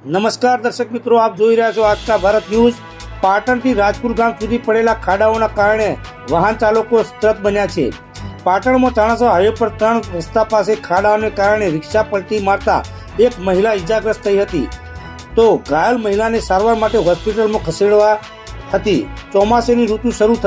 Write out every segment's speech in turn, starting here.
નમસ્કાર દર્શક મિત્રો, આપ જોઈ રહ્યા છો આજકા ભારત ન્યૂઝ। પાટણથી રાજપુર ગામ સુધી પડેલા ખાડાઓના કારણે વાહન ચાલકો ત્રસ્ત બન્યા છે। પાટણમાં ચાણસ્મા હાઈવે પર 3 રસ્તા પાસે ખાડાઓને કારણે રિક્ષા પલટી મારતા એક મહિલા ઇજાગ્રસ્ત થઈ હતી, તો ઘાયલ મહિલાને સારવાર માટે હોસ્પિટલમાં ખસેડવા હતી। ચોમાસાની ઋતુ શરૂ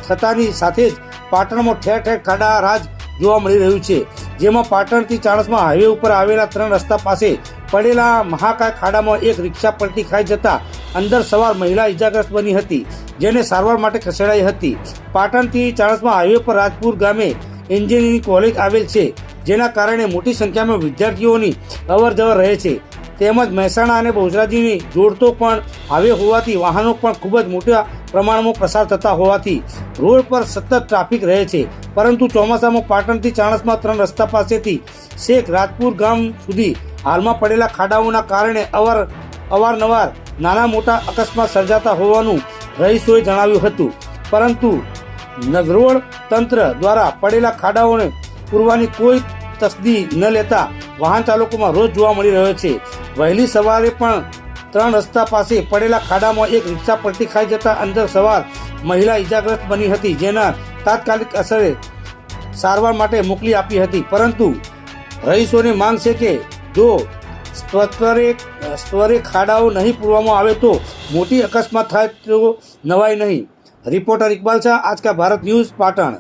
થતાની સાથે જ પાટણમાં ઠેર ઠેર ખાડા રાજ જોવા મળી રહ્યું છે, જેમાં પાટણથી ચાણસ્મા હાઈવે ઉપર આવેલા 3 રસ્તા પાસે પડેલા મહાકાય ખાડામાં એક રિક્ષા પલટી ખાઈ જતા અંદર સવાર મહિલા ઇજાગ્રસ્ત બની હતી, જેને સારવાર માટે ખસેડાઈ હતી। પાટણથી ચાણસ્મા હાઈવે પર રાજપુર ગામે એન્જિનિયરિંગ કોલેજ આવેલ છે, જેના કારણે મોટી સંખ્યામાં વિદ્યાર્થીઓની અવરજવર રહે છે, તેમજ મહેસાણા અને બહુચરાજીને જોડતો પણ હાઈવે હોવાથી વાહનો પણ ખૂબ જ મોટા પ્રમાણમાં પસાર થતા હોવાથી રોડ પર સતત ટ્રાફિક રહે છે। પરંતુ ચોમાસામાં પાટણથી ચાણસ્મા 3 રસ્તા પાસેથી છેક રાજપુર ગામ સુધી હાલમાં પડેલા ખાડાઓના કારણે અવારનવાર નાના મોટા અકસ્માત સર્જાતા હોવાનું રહીશોએ જણાવ્યું હતું, પરંતુ નગરોળ તંત્ર દ્વારા પડેલા ખાડાઓને પૂરવાની કોઈ તસદી ન લેતા વાહન ચાલકોમાં રોજ જોવા મળી રહ્યો છે। વહેલી સવારે પણ 3 રસ્તા પાસે પડેલા ખાડામાં એક રિક્ષા પલટી ખાઈ જતા અંદર સવાર મહિલા ઇજાગ્રસ્ત બની હતી, જેના તાત્કાલિક અસરે સારવાર માટે મોકલી આપી હતી। પરંતુ રહીશોની માંગ છે કે જો સ્વરે ખાડાઓ નહીં પૂરવામાં આવે તો મોટી અકસ્માત થાય તો નવાય નહીં। Reporter Iqbal Shah, Aajka Bharat news, Patan.